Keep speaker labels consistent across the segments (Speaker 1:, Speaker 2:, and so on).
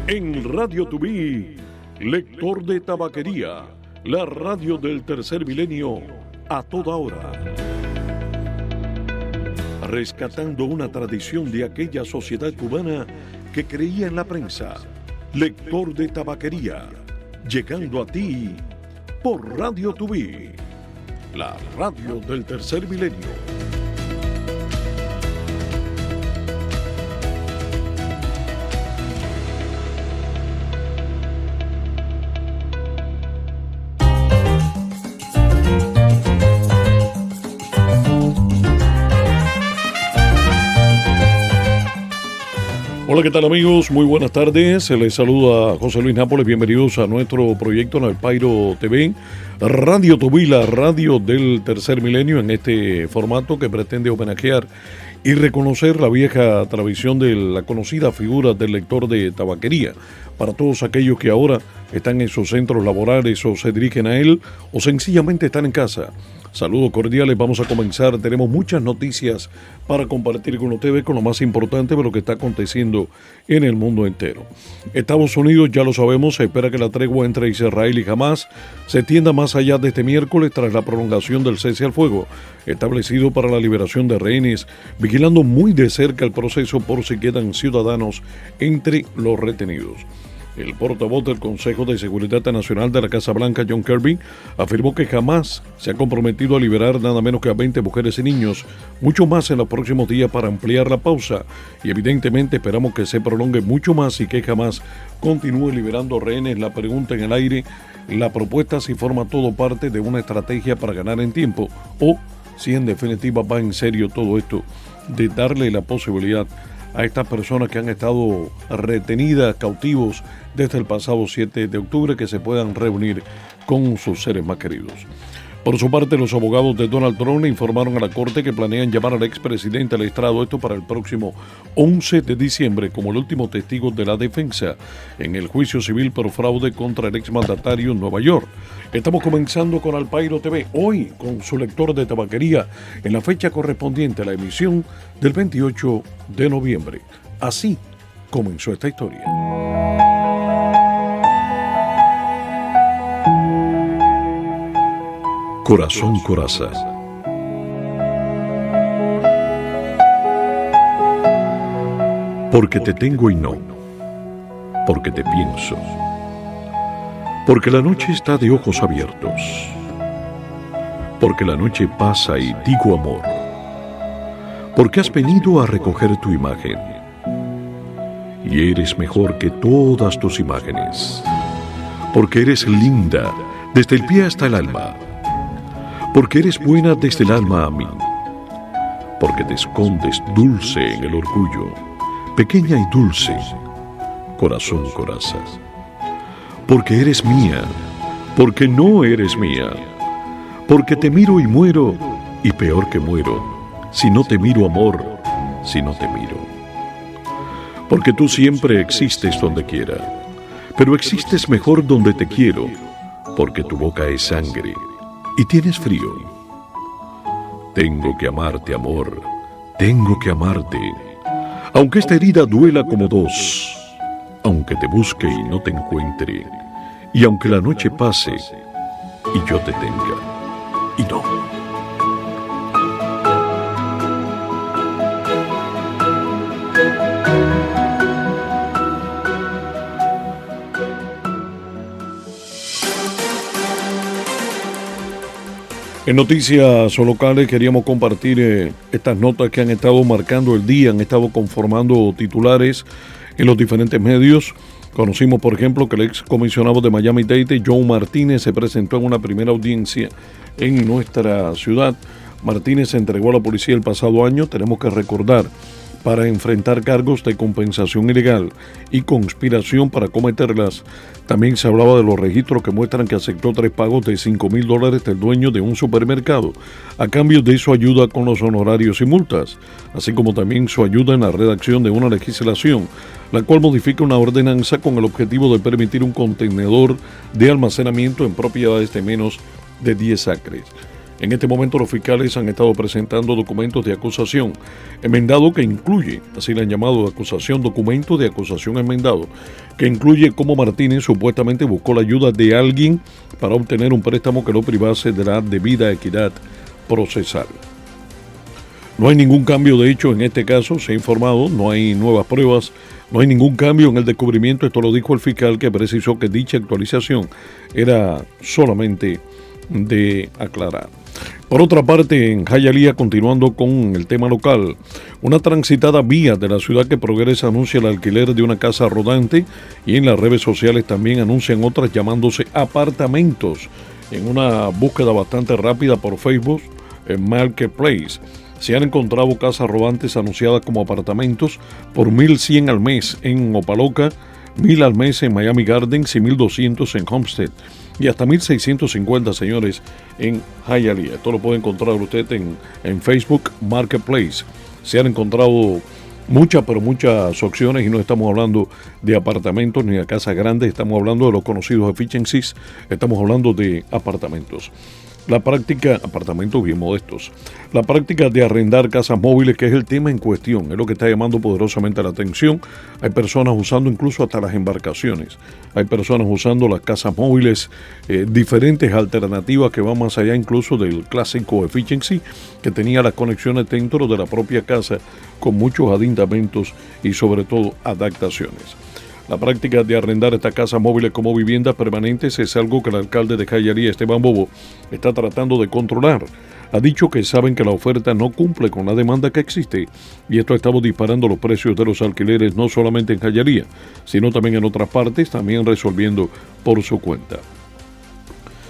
Speaker 1: En Radio Tubí, lector de tabaquería, la radio del tercer milenio a toda hora. Rescatando una tradición de aquella sociedad cubana que creía en la prensa. Lector de tabaquería, llegando a ti por Radio Tubí, la radio del tercer milenio. Hola, ¿qué tal amigos? Muy buenas tardes. Se les saluda José Luis Nápoles. Bienvenidos a nuestro proyecto en Alpairo TV, Radio Tubí, la radio del tercer milenio, en este formato que pretende homenajear y reconocer la vieja tradición de la conocida figura del lector de tabaquería. Para todos aquellos que ahora están en sus centros laborales o se dirigen a él o sencillamente están en casa. Saludos cordiales, vamos a comenzar. Tenemos muchas noticias para compartir con ustedes con lo más importante de lo que está aconteciendo en el mundo entero. Estados Unidos, ya lo sabemos, se espera que la tregua entre Israel y Hamás se extienda más allá de este miércoles tras la prolongación del cese al fuego establecido para la liberación de rehenes, vigilando muy de cerca el proceso por si quedan ciudadanos entre los retenidos. El portavoz del Consejo de Seguridad Nacional de la Casa Blanca, John Kirby, afirmó que jamás se ha comprometido a liberar nada menos que a 20 mujeres y niños, mucho más en los próximos días para ampliar la pausa, y evidentemente esperamos que se prolongue mucho más y que jamás continúe liberando rehenes. La pregunta en el aire, la propuesta si forma todo parte de una estrategia para ganar en tiempo o si en definitiva va en serio todo esto de darle la posibilidad a estas personas que han estado retenidas, cautivos desde el pasado 7 de octubre, que se puedan reunir con sus seres más queridos. Por su parte, los abogados de Donald Trump informaron a la Corte que planean llamar al expresidente al estrado, esto para el próximo 11 de diciembre, como el último testigo de la defensa en el juicio civil por fraude contra el exmandatario en Nueva York. Estamos comenzando con Alpairo TV, hoy con su lector de tabaquería, en la fecha correspondiente a la emisión del 28 de noviembre. Así comenzó esta historia. Corazón Coraza. Porque te tengo y no, porque te pienso, porque la noche está de ojos abiertos, porque la noche pasa y digo amor, porque has venido a recoger tu imagen, y eres mejor que todas tus imágenes, porque eres linda desde el pie hasta el alma, porque eres buena desde el alma a mí, porque te escondes dulce en el orgullo, pequeña y dulce, corazón coraza, porque eres mía, porque no eres mía, porque te miro y muero, y peor que muero, si no te miro amor, si no te miro, porque tú siempre existes donde quiera, pero existes mejor donde te quiero, porque tu boca es sangre, y tienes frío. Tengo que amarte, amor, tengo que amarte, aunque esta herida duela como dos, aunque te busque y no te encuentre, y aunque la noche pase y yo te tenga, y no. En noticias locales queríamos compartir estas notas que han estado marcando el día, han estado conformando titulares en los diferentes medios. Conocimos, por ejemplo, que el ex comisionado de Miami-Dade, Joe Martínez, se presentó en una primera audiencia en nuestra ciudad. Martínez se entregó a la policía el pasado año, tenemos que recordar, para enfrentar cargos de compensación ilegal y conspiración para cometerlas. También se hablaba de los registros que muestran que aceptó 3 pagos de $5,000 del dueño de un supermercado, a cambio de su ayuda con los honorarios y multas, así como también su ayuda en la redacción de una legislación, la cual modifica una ordenanza con el objetivo de permitir un contenedor de almacenamiento en propiedades de menos de 10 acres. En este momento los fiscales han estado presentando documentos de acusación enmendado que incluye, así le han llamado acusación, documento de acusación enmendado, que incluye cómo Martínez supuestamente buscó la ayuda de alguien para obtener un préstamo que lo privase de la debida equidad procesal. No hay ningún cambio de hecho en este caso, se ha informado, no hay nuevas pruebas, no hay ningún cambio en el descubrimiento, esto lo dijo el fiscal que precisó que dicha actualización era solamente de aclarar. Por otra parte, en Hialeah, continuando con el tema local, una transitada vía de la ciudad que progresa anuncia el alquiler de una casa rodante y en las redes sociales también anuncian otras llamándose apartamentos en una búsqueda bastante rápida por Facebook en Marketplace. Se han encontrado casas rodantes anunciadas como apartamentos por $1,100 al mes en Opa-locka, $1,000 al mes en Miami Gardens y $1,200 en Homestead. Y hasta $1,650, señores, en Hialeah. Esto lo puede encontrar usted en Facebook Marketplace. Se han encontrado muchas opciones y no estamos hablando de apartamentos ni de casas grandes, estamos hablando de los conocidos efficiencies, estamos hablando de apartamentos. La práctica, apartamentos bien modestos, la práctica de arrendar casas móviles, que es el tema en cuestión, es lo que está llamando poderosamente la atención. Hay personas usando incluso hasta las embarcaciones, hay personas usando las casas móviles, diferentes alternativas que van más allá incluso del clásico efficiency, que tenía las conexiones dentro de la propia casa con muchos aditamentos y sobre todo adaptaciones. La práctica de arrendar estas casas móviles como viviendas permanentes es algo que el alcalde de Hialeah, Esteban Bobo, está tratando de controlar. Ha dicho que saben que la oferta no cumple con la demanda que existe y esto ha estado disparando los precios de los alquileres no solamente en Hialeah, sino también en otras partes, también resolviendo por su cuenta.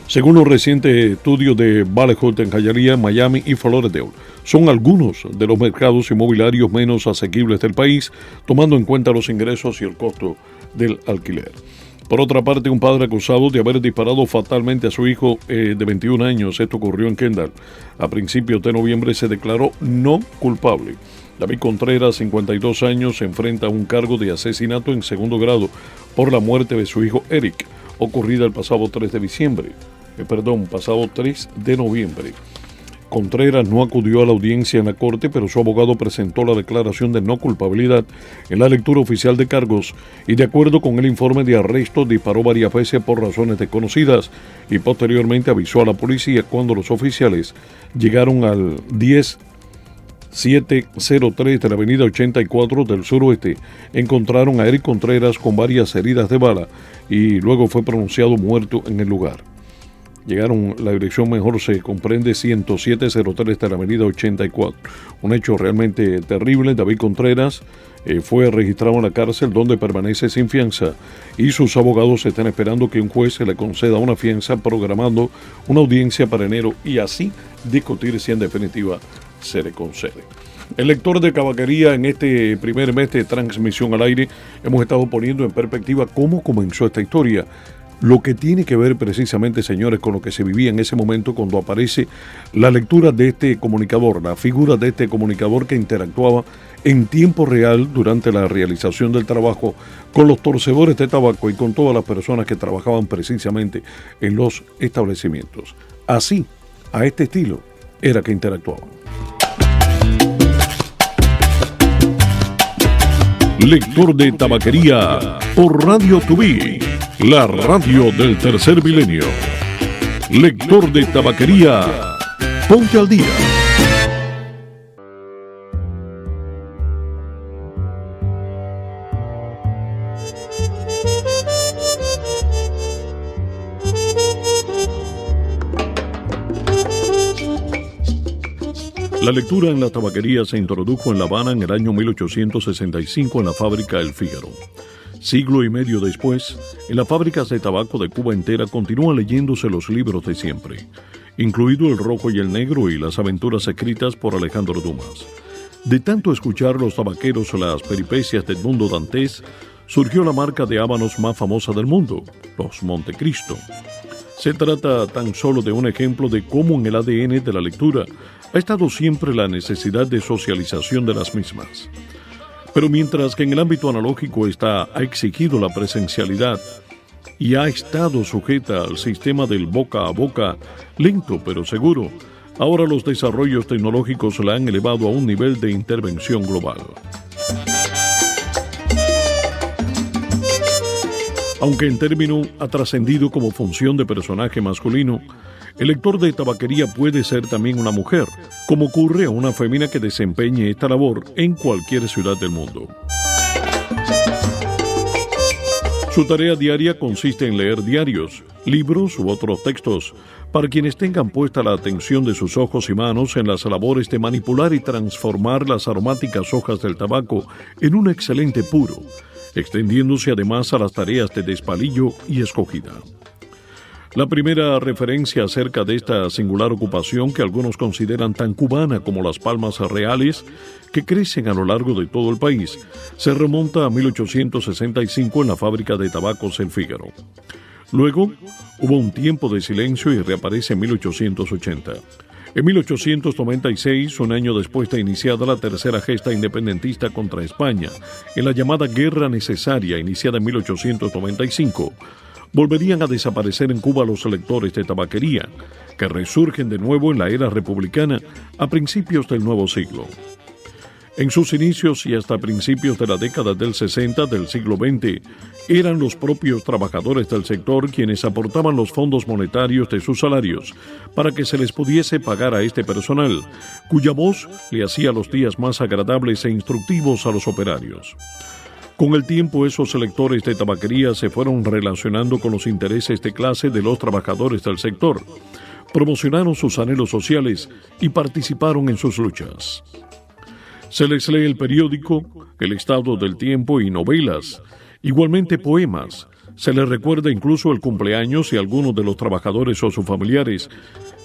Speaker 1: Según los recientes estudios de Vallejo en Hialeah, Miami y Fort Lauderdale, son algunos de los mercados inmobiliarios menos asequibles del país, tomando en cuenta los ingresos y el costo del alquiler. Por otra parte, un padre acusado de haber disparado fatalmente a su hijo de 21 años, esto ocurrió en Kendall, a principios de noviembre se declaró no culpable. David Contreras, 52 años, se enfrenta a un cargo de asesinato en segundo grado por la muerte de su hijo Eric, ocurrida el pasado 3 de noviembre. Contreras no acudió a la audiencia en la corte, pero su abogado presentó la declaración de no culpabilidad en la lectura oficial de cargos y de acuerdo con el informe de arresto disparó varias veces por razones desconocidas y posteriormente avisó a la policía cuando los oficiales llegaron al 10703 de la avenida 84 del suroeste. Encontraron a Eric Contreras con varias heridas de bala y luego fue pronunciado muerto en el lugar. Llegaron, la dirección mejor se comprende 10703 de la avenida 84. Un hecho realmente terrible. David Contreras fue registrado en la cárcel donde permanece sin fianza y sus abogados están esperando que un juez se le conceda una fianza, programando una audiencia para enero y así discutir si en definitiva se le concede. El lector de Tabaquería, en este primer mes de transmisión al aire, hemos estado poniendo en perspectiva cómo comenzó esta historia. Lo que tiene que ver precisamente, señores, con lo que se vivía en ese momento cuando aparece la lectura de este comunicador, la figura de este comunicador que interactuaba en tiempo real durante la realización del trabajo con los torcedores de tabaco y con todas las personas que trabajaban precisamente en los establecimientos. Así, a este estilo, era que interactuaban. Lector de Tabaquería por Radio Tubí, la radio del tercer milenio. Lector de Tabaquería, ponte al día. La lectura en la tabaquería se introdujo en La Habana en el año 1865 en la fábrica El Fígaro. Siglo y medio después, en las fábricas de tabaco de Cuba entera continúan leyéndose los libros de siempre, incluido El Rojo y el Negro y las aventuras escritas por Alejandro Dumas. De tanto escuchar los tabaqueros las peripecias de Edmundo Dantes, surgió la marca de habanos más famosa del mundo, los Montecristo. Se trata tan solo de un ejemplo de cómo en el ADN de la lectura ha estado siempre la necesidad de socialización de las mismas. Pero mientras que en el ámbito analógico ha exigido la presencialidad y ha estado sujeta al sistema del boca a boca, lento pero seguro, Ahora los desarrollos tecnológicos la han elevado a un nivel de intervención global. Aunque en término ha trascendido como función de personaje masculino, el lector de tabaquería puede ser también una mujer, como ocurre a una fémina que desempeñe esta labor en cualquier ciudad del mundo. Su tarea diaria consiste en leer diarios, libros u otros textos, para quienes tengan puesta la atención de sus ojos y manos en las labores de manipular y transformar las aromáticas hojas del tabaco en un excelente puro, extendiéndose además a las tareas de despalillo y escogida. La primera referencia acerca de esta singular ocupación que algunos consideran tan cubana como las palmas reales que crecen a lo largo de todo el país, se remonta a 1865 en la fábrica de tabacos El Fígaro. Luego, hubo un tiempo de silencio y reaparece en 1880. En 1896, un año después de iniciada la tercera gesta independentista contra España, en la llamada Guerra Necesaria, iniciada en 1895, volverían a desaparecer en Cuba los lectores de tabaquería, que resurgen de nuevo en la era republicana a principios del nuevo siglo. En sus inicios y hasta principios de la década del 60 del siglo XX, eran los propios trabajadores del sector quienes aportaban los fondos monetarios de sus salarios para que se les pudiese pagar a este personal, cuya voz le hacía los días más agradables e instructivos a los operarios. Con el tiempo, esos lectores de tabaquería se fueron relacionando con los intereses de clase de los trabajadores del sector, promocionaron sus anhelos sociales y participaron en sus luchas. Se les lee el periódico, el estado del tiempo y novelas, igualmente poemas. Se les recuerda incluso el cumpleaños de algunos de los trabajadores o sus familiares,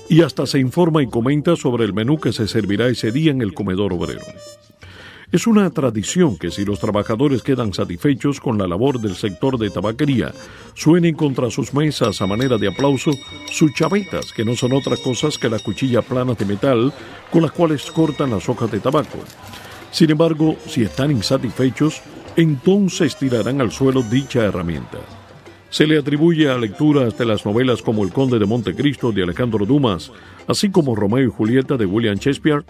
Speaker 1: y hasta se informa y comenta sobre el menú que se servirá ese día en el comedor obrero. Es una tradición que si los trabajadores quedan satisfechos con la labor del sector de tabaquería, suenen contra sus mesas a manera de aplauso sus chavetas, que no son otras cosas que las cuchillas planas de metal con las cuales cortan las hojas de tabaco. Sin embargo, si están insatisfechos, entonces tirarán al suelo dicha herramienta. Se le atribuye a lecturas de las novelas como El Conde de Montecristo de Alejandro Dumas, así como Romeo y Julieta de William Shakespeare,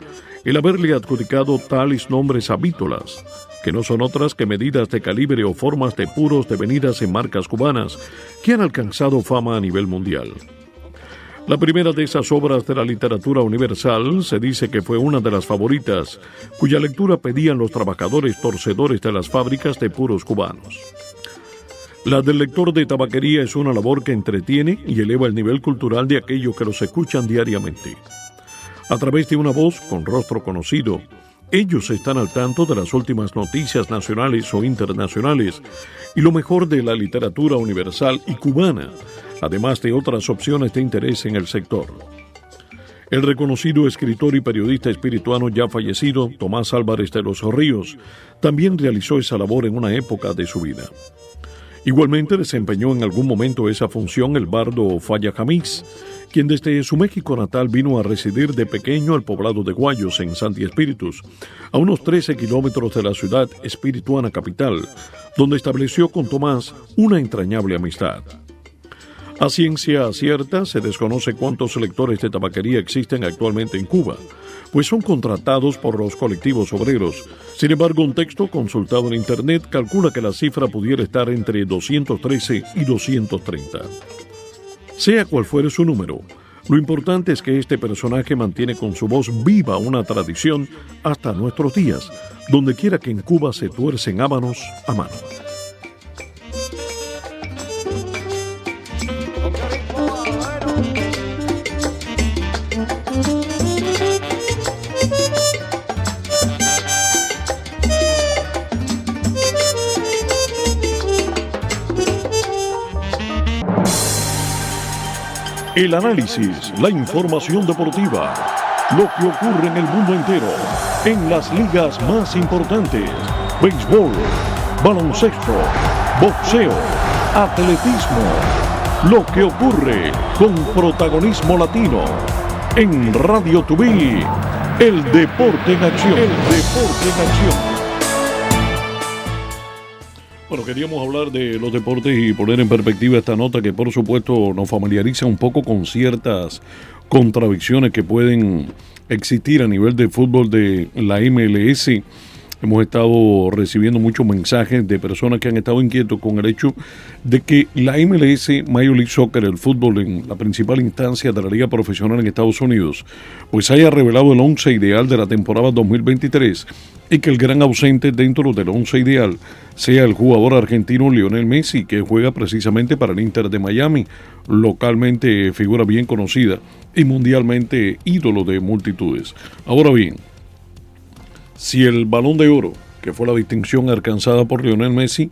Speaker 1: el haberle adjudicado tales nombres a vítolas, que no son otras que medidas de calibre o formas de puros devenidas en marcas cubanas que han alcanzado fama a nivel mundial. La primera de esas obras de la literatura universal se dice que fue una de las favoritas, cuya lectura pedían los trabajadores torcedores de las fábricas de puros cubanos. La del lector de tabaquería es una labor que entretiene y eleva el nivel cultural de aquellos que los escuchan diariamente. A través de una voz con rostro conocido, ellos están al tanto de las últimas noticias nacionales o internacionales y lo mejor de la literatura universal y cubana, además de otras opciones de interés en el sector. El reconocido escritor y periodista espirituano ya fallecido, Tomás Álvarez de los Ríos, también realizó esa labor en una época de su vida. Igualmente desempeñó en algún momento esa función el bardo Falla Jamís, quien desde su México natal vino a residir de pequeño al poblado de Guayos, en Santi Espíritus, a unos 13 kilómetros de la ciudad espirituana capital, donde estableció con Tomás una entrañable amistad. A ciencia cierta, se desconoce cuántos lectores de tabaquería existen actualmente en Cuba, pues son contratados por los colectivos obreros. Sin embargo, un texto consultado en Internet calcula que la cifra pudiera estar entre 213 y 230. Sea cual fuere su número, lo importante es que este personaje mantiene con su voz viva una tradición hasta nuestros días, donde quiera que en Cuba se tuercen habanos a mano. El análisis, la información deportiva, lo que ocurre en el mundo entero, en las ligas más importantes, béisbol, baloncesto, boxeo, atletismo, lo que ocurre con protagonismo latino, en Radio Tubí, el deporte en acción. El deporte en acción. Bueno, queríamos hablar de los deportes y poner en perspectiva esta nota que por supuesto nos familiariza un poco con ciertas contradicciones que pueden existir a nivel de fútbol de la MLS. Hemos estado recibiendo muchos mensajes de personas que han estado inquietos con el hecho de que la MLS, Major League Soccer, el fútbol en la principal instancia de la liga profesional en Estados Unidos, pues haya revelado el 11 ideal de la temporada 2023 y que el gran ausente dentro del 11 ideal sea el jugador argentino Lionel Messi, que juega precisamente para el Inter de Miami, localmente figura bien conocida y mundialmente ídolo de multitudes. Ahora bien, si el Balón de Oro, que fue la distinción alcanzada por Lionel Messi,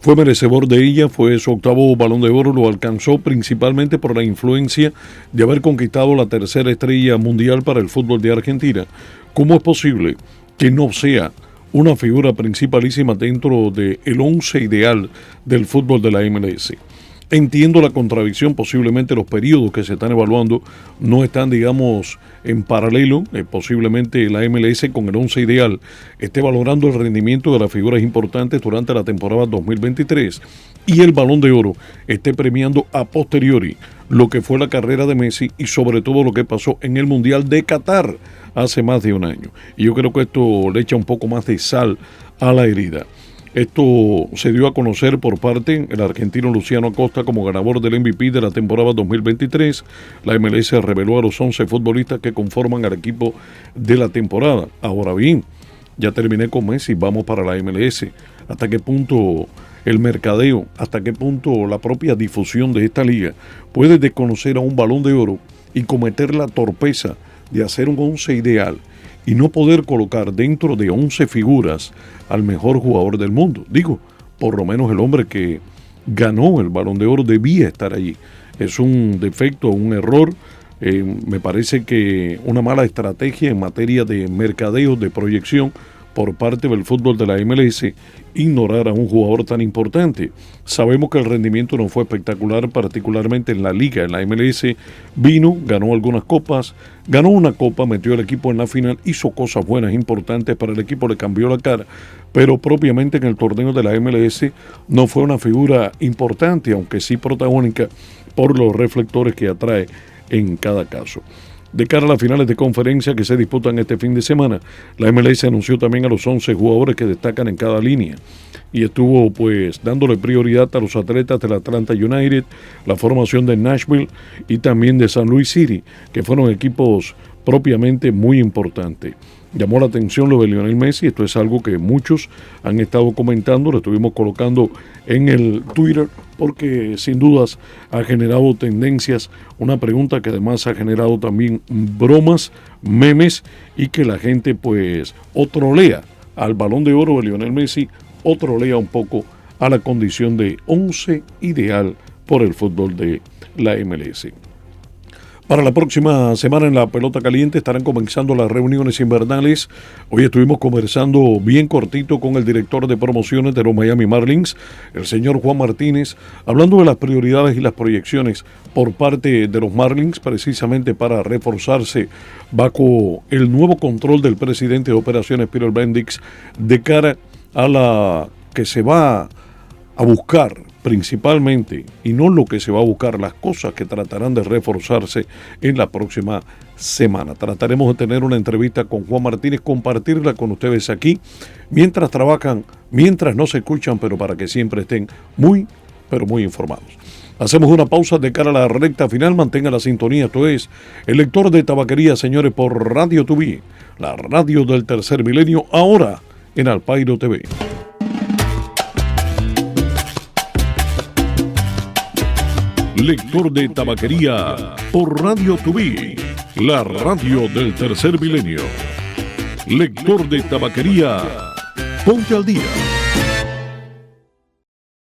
Speaker 1: fue merecedor de ella, fue su octavo Balón de Oro, lo alcanzó principalmente por la influencia de haber conquistado la tercera estrella mundial para el fútbol de Argentina. ¿Cómo es posible que no sea una figura principalísima dentro del 11 ideal del fútbol de la MLS? Entiendo la contradicción, posiblemente los periodos que se están evaluando no están, digamos, en paralelo. Posiblemente la MLS con el 11 ideal esté valorando el rendimiento de las figuras importantes durante la temporada 2023 y el Balón de Oro esté premiando a posteriori lo que fue la carrera de Messi y sobre todo lo que pasó en el Mundial de Qatar hace más de un año. Y yo creo que esto le echa un poco más de sal a la herida. Esto se dio a conocer por parte del argentino Luciano Acosta como ganador del MVP de la temporada 2023. La MLS reveló a los 11 futbolistas que conforman al equipo de la temporada. Ahora bien, ya terminé con Messi, vamos para la MLS. ¿Hasta qué punto el mercadeo, hasta qué punto la propia difusión de esta liga puede desconocer a un Balón de Oro y cometer la torpeza de hacer un 11 ideal y no poder colocar dentro de 11 figuras al mejor jugador del mundo? Digo, por lo menos el hombre que ganó el Balón de Oro debía estar allí. Es un defecto, un error, me parece que una mala estrategia en materia de mercadeo, de proyección por parte del fútbol de la MLS, ignorar a un jugador tan importante. Sabemos que el rendimiento no fue espectacular, particularmente en la liga, en la MLS. Vino, ganó algunas copas, ganó una copa, metió al equipo en la final, hizo cosas buenas, importantes para el equipo, le cambió la cara, pero propiamente en el torneo de la MLS no fue una figura importante, aunque sí protagónica por los reflectores que atrae en cada caso. De cara a las finales de conferencia que se disputan este fin de semana, la MLS anunció también a los 11 jugadores que destacan en cada línea y estuvo pues dándole prioridad a los atletas del Atlanta United, la formación de Nashville y también de San Luis City, que fueron equipos propiamente muy importantes. Llamó la atención lo de Lionel Messi, esto es algo que muchos han estado comentando, lo estuvimos colocando en el Twitter porque sin dudas ha generado tendencias, una pregunta que además ha generado también bromas, memes y que la gente pues o trolea al Balón de Oro de Lionel Messi o trolea un poco a la condición de 11 ideal por el fútbol de la MLS. Para la próxima semana en la Pelota Caliente estarán comenzando las reuniones invernales. Hoy estuvimos conversando bien cortito con el director de promociones de los Miami Marlins, el señor Juan Martínez, hablando de las prioridades y las proyecciones por parte de los Marlins, precisamente para reforzarse bajo el nuevo control del presidente de operaciones, Peter Bendix, de cara a la que se va a buscar principalmente, y no lo que se va a buscar, las cosas que tratarán de reforzarse en la próxima semana. Trataremos de tener una entrevista con Juan Martínez, compartirla con ustedes aquí, mientras trabajan, mientras no se escuchan, pero para que siempre estén muy, pero muy informados. Hacemos una pausa de cara a la recta final, mantenga la sintonía, esto es El Lector de Tabaquería, señores, por Radio TV, la radio del tercer milenio, ahora en Al Pairo TV. Lector de Tabaquería por Radio TV, la radio del tercer milenio. Lector de Tabaquería, ponte al día.